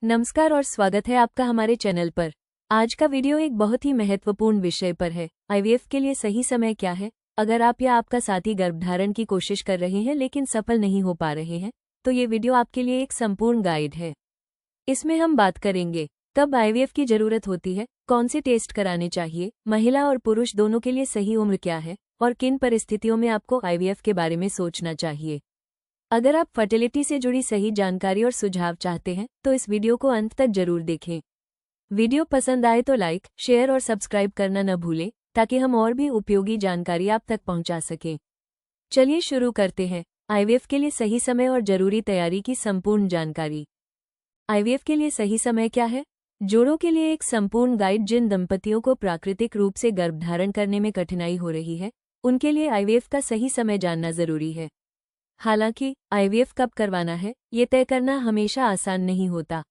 नमस्कार और स्वागत है आपका हमारे चैनल पर। आज का वीडियो एक बहुत ही महत्वपूर्ण विषय पर है। आईवीएफ के लिए सही समय क्या है? अगर आप या आपका साथी गर्भधारण की कोशिश कर रहे हैं लेकिन सफल नहीं हो पा रहे हैं, तो ये वीडियो आपके लिए एक संपूर्ण गाइड है। इसमें हम बात करेंगे कब आईवीएफ की जरूरत होती है, कौन से टेस्ट कराने चाहिए, महिला और पुरुष दोनों के लिए सही उम्र क्या है और किन परिस्थितियों में आपको आईवीएफ के बारे में सोचना चाहिए। अगर आप फर्टिलिटी से जुड़ी सही जानकारी और सुझाव चाहते हैं तो इस वीडियो को अंत तक जरूर देखें। वीडियो पसंद आए तो लाइक, शेयर और सब्सक्राइब करना न भूलें ताकि हम और भी उपयोगी जानकारी आप तक पहुंचा सकें। चलिए शुरू करते हैं। आईवीएफ के लिए सही समय और जरूरी तैयारी की संपूर्ण जानकारी। आईवीएफ के लिए सही समय क्या है? जोड़ों के लिए एक संपूर्ण गाइड। जिन दंपतियों को प्राकृतिक रूप से गर्भधारण करने में कठिनाई हो रही है, उनके लिए आईवीएफ का सही समय जानना जरूरी है। हालांकि आईवीएफ कब करवाना है, ये तय करना हमेशा आसान नहीं होता।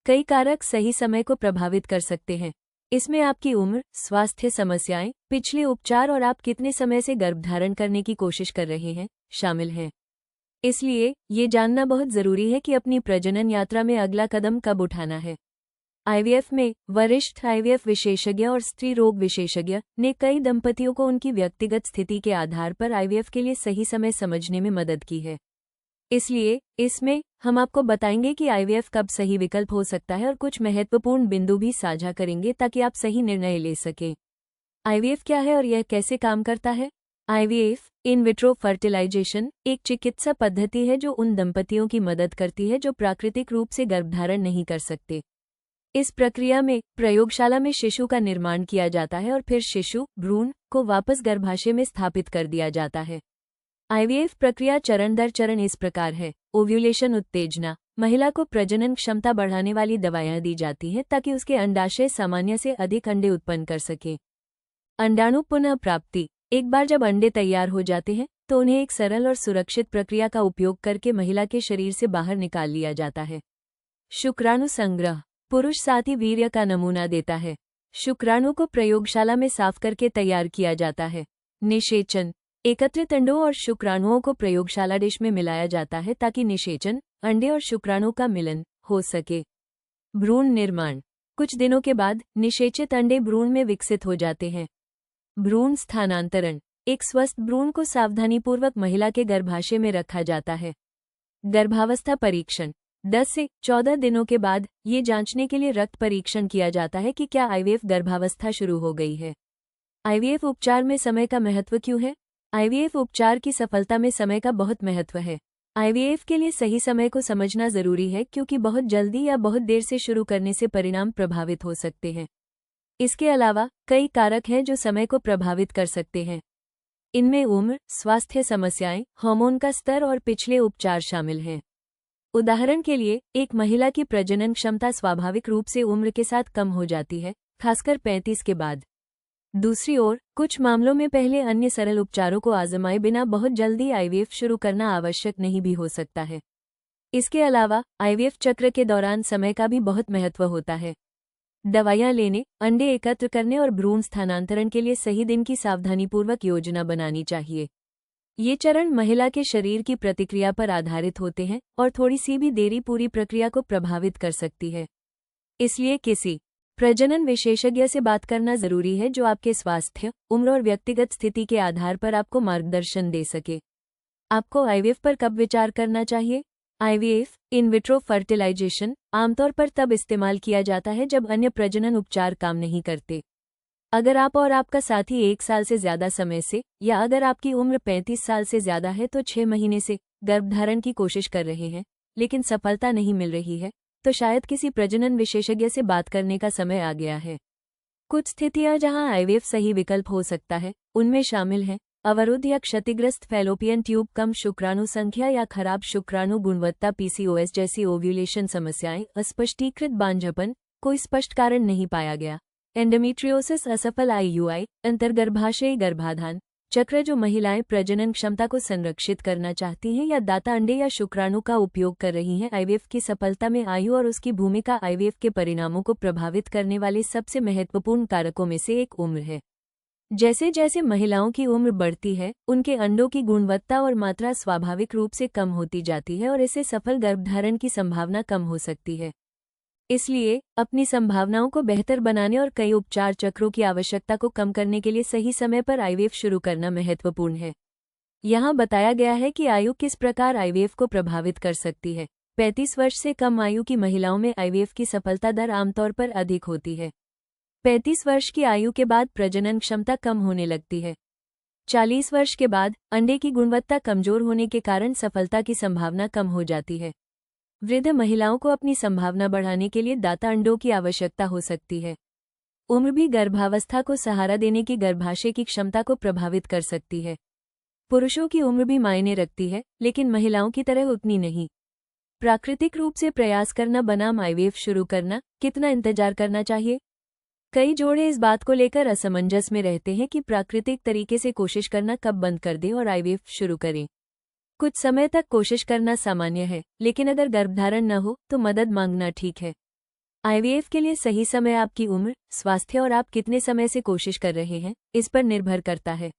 कई कारक सही समय को प्रभावित कर सकते हैं। इसमें आपकी उम्र, स्वास्थ्य समस्याएं, पिछले उपचार और आप कितने समय से गर्भधारण करने की कोशिश कर रहे हैं शामिल हैं। इसलिए ये जानना बहुत जरूरी है कि अपनी प्रजनन यात्रा में अगला कदम कब उठाना है। आईवीएफ में वरिष्ठ आईवीएफ विशेषज्ञ और स्त्री रोग विशेषज्ञ ने कई दंपतियों को उनकी व्यक्तिगत स्थिति के आधार पर आईवीएफ के लिए सही समय समझने में मदद की है। इसलिए इसमें हम आपको बताएंगे कि आईवीएफ कब सही विकल्प हो सकता है और कुछ महत्वपूर्ण बिंदु भी साझा करेंगे ताकि आप सही निर्णय ले सकें। आईवीएफ क्या है और यह कैसे काम करता है? आईवीएफ इन विट्रो फर्टिलाइजेशन एक चिकित्सा पद्धति है जो उन दंपतियों की मदद करती है जो प्राकृतिक रूप से गर्भधारण नहीं कर सकते। इस प्रक्रिया में प्रयोगशाला में शिशु का निर्माण किया जाता है और फिर शिशु भ्रूण को वापस गर्भाशय में स्थापित कर दिया जाता है। आईवीएफ प्रक्रिया चरण दर चरण इस प्रकार है। ओव्यूलेशन उत्तेजना, महिला को प्रजनन क्षमता बढ़ाने वाली दवाएं दी जाती हैं ताकि उसके अंडाशय सामान्य से अधिक अंडे उत्पन्न कर सके। अंडाणु पुनः प्राप्ति, एक बार जब अंडे तैयार हो जाते हैं तो उन्हें एक सरल और सुरक्षित प्रक्रिया का उपयोग करके महिला के शरीर से बाहर निकाल लिया जाता है। शुक्राणु संग्रह, पुरुष साथी वीर्य का नमूना देता है। शुक्राणु को प्रयोगशाला में साफ करके तैयार किया जाता है। निषेचन, एकत्रित अंडों और शुक्राणुओं को प्रयोगशाला डिश में मिलाया जाता है ताकि निषेचन, अंडे और शुक्राणु का मिलन हो सके। भ्रूण निर्माण, कुछ दिनों के बाद निषेचित अंडे भ्रूण में विकसित हो जाते हैं। भ्रूण स्थानांतरण, एक स्वस्थ भ्रूण को सावधानीपूर्वक महिला के गर्भाशय में रखा जाता है। गर्भावस्था परीक्षण, 10 से 14 दिनों के बाद ये जांचने के लिए रक्त परीक्षण किया जाता है कि क्या आईवीएफ गर्भावस्था शुरू हो गई है। आईवीएफ उपचार में समय का महत्व क्यों है? आईवीएफ उपचार की सफलता में समय का बहुत महत्व है। आईवीएफ के लिए सही समय को समझना जरूरी है क्योंकि बहुत जल्दी या बहुत देर से शुरू करने से परिणाम प्रभावित हो सकते हैं। इसके अलावा कई कारक हैं जो समय को प्रभावित कर सकते हैं। इनमें उम्र, स्वास्थ्य समस्याएं, हार्मोन का स्तर और पिछले उपचार शामिल हैं। उदाहरण के लिए एक महिला की प्रजनन क्षमता स्वाभाविक रूप से उम्र के साथ कम हो जाती है, खासकर 35 के बाद। दूसरी ओर कुछ मामलों में पहले अन्य सरल उपचारों को आजमाए बिना बहुत जल्दी आईवीएफ शुरू करना आवश्यक नहीं भी हो सकता है। इसके अलावा आईवीएफ चक्र के दौरान समय का भी बहुत महत्व होता है। दवाइयां लेने, अंडे एकत्र करने और भ्रूण स्थानांतरण के लिए सही दिन की सावधानीपूर्वक योजना बनानी चाहिए। ये चरण महिला के शरीर की प्रतिक्रिया पर आधारित होते हैं और थोड़ी सी भी देरी पूरी प्रक्रिया को प्रभावित कर सकती है। इसलिए किसी प्रजनन विशेषज्ञ से बात करना जरूरी है जो आपके स्वास्थ्य, उम्र और व्यक्तिगत स्थिति के आधार पर आपको मार्गदर्शन दे सके। आपको आईवीएफ पर कब विचार करना चाहिए? आईवीएफ इन विट्रो फर्टिलाइजेशन आमतौर पर तब इस्तेमाल किया जाता है जब अन्य प्रजनन उपचार काम नहीं करते। अगर आप और आपका साथी 1 साल से ज्यादा समय से या अगर आपकी उम्र 35 साल से ज्यादा है तो 6 महीने से गर्भधारण की कोशिश कर रहे हैं लेकिन सफलता नहीं मिल रही है, तो शायद किसी प्रजनन विशेषज्ञ से बात करने का समय आ गया है। कुछ स्थितियां जहां आईवीएफ सही विकल्प हो सकता है उनमें शामिल हैं अवरुद्ध या क्षतिग्रस्त फैलोपियन ट्यूब, कम शुक्राणु संख्या या खराब शुक्राणु गुणवत्ता, पीसीओएस जैसी ओव्यूलेशन समस्याएं, अस्पष्टीकृत बांझपन, कोई स्पष्ट कारण नहीं पाया गया, एंडोमेट्रियोसिस, असफल आईयूआई, अंतर्गर्भाशयी गर्भाधान चक्र जो महिलाएं प्रजनन क्षमता को संरक्षित करना चाहती हैं या दाता अंडे या शुक्राणु का उपयोग कर रही हैं। आईवीएफ की सफलता में आयु और उसकी भूमिका आईवीएफ के परिणामों को प्रभावित करने वाले सबसे महत्वपूर्ण कारकों में से एक उम्र है। जैसे जैसे महिलाओं की उम्र बढ़ती है, उनके अंडों की गुणवत्ता और मात्रा स्वाभाविक रूप से कम होती जाती है और इससे सफल गर्भधारण की संभावना कम हो सकती है। इसलिए अपनी संभावनाओं को बेहतर बनाने और कई उपचार चक्रों की आवश्यकता को कम करने के लिए सही समय पर आईवीएफ शुरू करना महत्वपूर्ण है। यहाँ बताया गया है कि आयु किस प्रकार आईवीएफ को प्रभावित कर सकती है। 35 वर्ष से कम आयु की महिलाओं में आईवीएफ की सफलता दर आमतौर पर अधिक होती है। 35 वर्ष की आयु के बाद प्रजनन क्षमता कम होने लगती है। 40 वर्ष के बाद अंडे की गुणवत्ता कमजोर होने के कारण सफलता की संभावना कम हो जाती है। वृद्ध महिलाओं को अपनी संभावना बढ़ाने के लिए दाता अंडों की आवश्यकता हो सकती है। उम्र भी गर्भावस्था को सहारा देने की गर्भाशय की क्षमता को प्रभावित कर सकती है। पुरुषों की उम्र भी मायने रखती है, लेकिन महिलाओं की तरह उतनी नहीं। प्राकृतिक रूप से प्रयास करना बनाम आईवीएफ शुरू करना, कितना इंतजार करना चाहिए? कई जोड़े इस बात को लेकर असमंजस में रहते हैं कि प्राकृतिक तरीके से कोशिश करना कब बंद कर दें और आईवीएफ शुरू करें। कुछ समय तक कोशिश करना सामान्य है, लेकिन अगर गर्भधारण न हो तो मदद मांगना ठीक है। आईवीएफ के लिए सही समय आपकी उम्र, स्वास्थ्य और आप कितने समय से कोशिश कर रहे हैं, इस पर निर्भर करता है।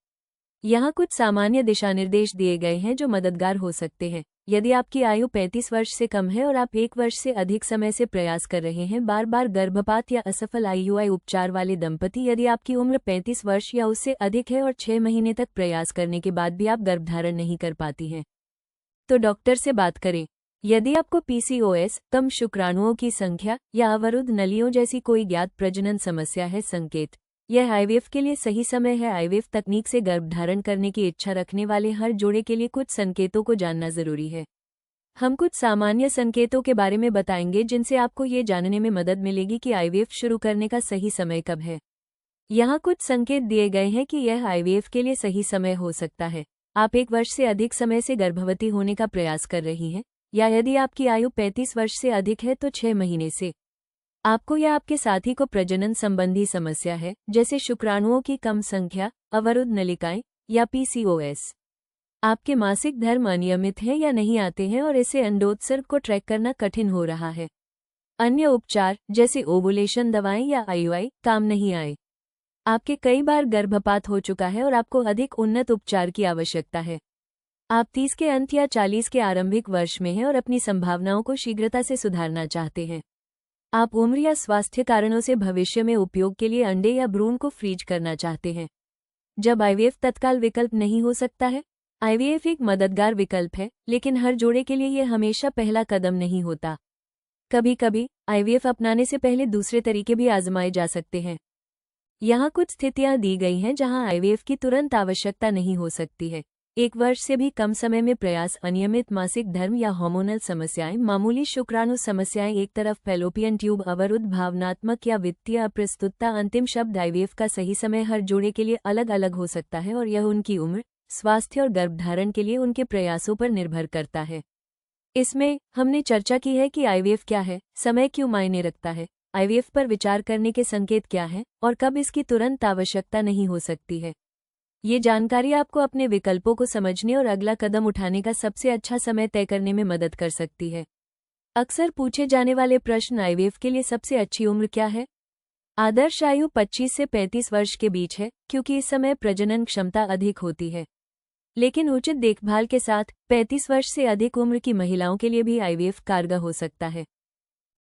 यहाँ कुछ सामान्य दिशानिर्देश दिए गए हैं जो मददगार हो सकते हैं। यदि आपकी आयु 35 वर्ष से कम है और आप 1 वर्ष से अधिक समय से प्रयास कर रहे हैं, बार बार गर्भपात या असफल आईयूआई उपचार वाले दंपति, यदि आपकी उम्र 35 वर्ष या उससे अधिक है और 6 महीने तक प्रयास करने के बाद भी आप गर्भधारण नहीं कर पाती हैं, तो डॉक्टर से बात करें। यदि आपको पीसीओएस, कम शुक्राणुओं की संख्या या अवरुद्ध नलियों जैसी कोई ज्ञात प्रजनन समस्या है, संकेत यह आईवीएफ के लिए सही समय है। आईवीएफ तकनीक से गर्भधारण करने की इच्छा रखने वाले हर जोड़े के लिए कुछ संकेतों को जानना जरूरी है। हम कुछ सामान्य संकेतों के बारे में बताएंगे जिनसे आपको ये जानने में मदद मिलेगी कि आईवीएफ शुरू करने का सही समय कब है। यहाँ कुछ संकेत दिए गए हैं कि यह आईवीएफ के लिए सही समय हो सकता है। आप 1 वर्ष से अधिक समय से गर्भवती होने का प्रयास कर रही हैं, या यदि आपकी आयु 35 वर्ष से अधिक है तो 6 महीने से आपको या आपके साथी को प्रजनन संबंधी समस्या है, जैसे शुक्राणुओं की कम संख्या, अवरुद्ध नलिकाएं या पीसीओएस। आपके मासिक धर्म अनियमित हैं या नहीं आते हैं और इससे अंडोत्सर्ग को ट्रैक करना कठिन हो रहा है। अन्य उपचार जैसे ओवुलेशन दवाएं या आईयूआई काम नहीं आए। आपके कई बार गर्भपात हो चुका है और आपको अधिक उन्नत उपचार की आवश्यकता है। आप 30 के अंत या 40 के आरंभिक वर्ष में हैं और अपनी संभावनाओं को शीघ्रता से सुधारना चाहते हैं। आप उम्र या स्वास्थ्य कारणों से भविष्य में उपयोग के लिए अंडे या भ्रूण को फ्रीज करना चाहते हैं। जब आईवीएफ तत्काल विकल्प नहीं हो सकता है, आईवीएफ एक मददगार विकल्प है, लेकिन हर जोड़े के लिए यह हमेशा पहला कदम नहीं होता। कभी कभी आईवीएफ अपनाने से पहले दूसरे तरीके भी आजमाए जा सकते हैं। यहाँ कुछ स्थितियां दी गई हैं जहां आईवीएफ की तुरंत आवश्यकता नहीं हो सकती है। 1 वर्ष से भी कम समय में प्रयास, अनियमित मासिक धर्म या हार्मोनल समस्याएं, मामूली शुक्राणु समस्याएं, एक तरफ फैलोपियन ट्यूब अवरुद्ध, भावनात्मक या वित्तीय अप्रस्तुतता। अंतिम शब्द आईवीएफ का सही समय हर जोड़े के लिए अलग अलग हो सकता है और यह उनकी उम्र, स्वास्थ्य और गर्भधारण के लिए उनके प्रयासों पर निर्भर करता है। इसमें हमने चर्चा की है कि आईवीएफ क्या है, समय क्यों मायने रखता है, आईवीएफ पर विचार करने के संकेत क्या हैं और कब इसकी तुरंत आवश्यकता नहीं हो सकती है। ये जानकारी आपको अपने विकल्पों को समझने और अगला कदम उठाने का सबसे अच्छा समय तय करने में मदद कर सकती है। अक्सर पूछे जाने वाले प्रश्न, आईवीएफ के लिए सबसे अच्छी उम्र क्या है? आदर्श आयु 25 से 35 वर्ष के बीच है, क्योंकि इस समय प्रजनन क्षमता अधिक होती है। लेकिन उचित देखभाल के साथ 35 वर्ष से अधिक उम्र की महिलाओं के लिए भी आईवीएफ कारगर हो सकता है।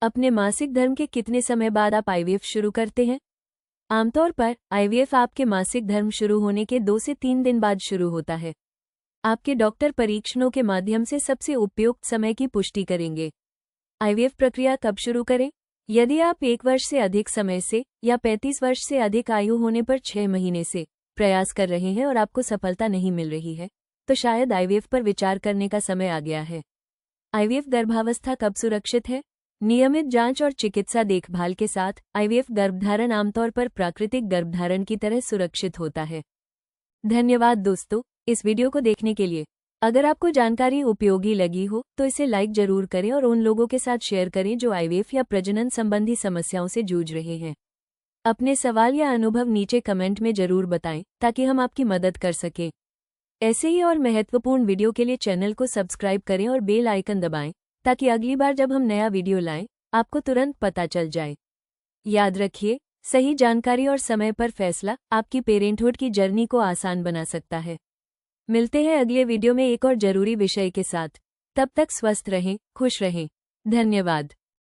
अपने मासिक धर्म के कितने समय बाद आप आईवीएफ शुरू करते हैं? आमतौर पर आईवीएफ आपके मासिक धर्म शुरू होने के 2 से 3 दिन बाद शुरू होता है। आपके डॉक्टर परीक्षणों के माध्यम से सबसे उपयुक्त समय की पुष्टि करेंगे। आईवीएफ प्रक्रिया कब शुरू करें? यदि आप 1 वर्ष से अधिक समय से या 35 वर्ष से अधिक आयु होने पर 6 महीने से प्रयास कर रहे हैं और आपको सफलता नहीं मिल रही है, तो शायद आईवीएफ पर विचार करने का समय आ गया है। आईवीएफ गर्भावस्था कब सुरक्षित है? नियमित जांच और चिकित्सा देखभाल के साथ आईवीएफ गर्भधारण आमतौर पर प्राकृतिक गर्भधारण की तरह सुरक्षित होता है। धन्यवाद दोस्तों, इस वीडियो को देखने के लिए। अगर आपको जानकारी उपयोगी लगी हो तो इसे लाइक जरूर करें और उन लोगों के साथ शेयर करें जो आईवीएफ या प्रजनन संबंधी समस्याओं से जूझ रहे हैं। अपने सवाल या अनुभव नीचे कमेंट में जरूर बताएं ताकि हम आपकी मदद कर सकें। ऐसे ही और महत्वपूर्ण वीडियो के लिए चैनल को सब्सक्राइब करें और बेल आइकन दबाएं ताकि अगली बार जब हम नया वीडियो लाएं आपको तुरंत पता चल जाए। याद रखिए, सही जानकारी और समय पर फैसला आपकी पेरेंटहुड की जर्नी को आसान बना सकता है। मिलते हैं अगले वीडियो में एक और जरूरी विषय के साथ। तब तक स्वस्थ रहें, खुश रहें। धन्यवाद।